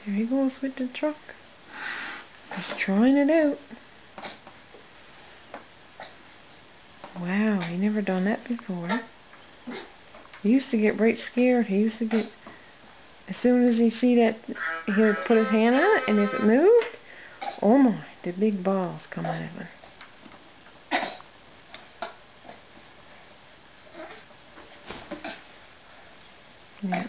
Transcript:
There he goes with the truck. He's trying it out. Wow, he never done that before. He used to get right scared. He used to get, as soon as he see that, he would put his hand on it, and if it moved, oh my, the big balls come out of him. Yeah.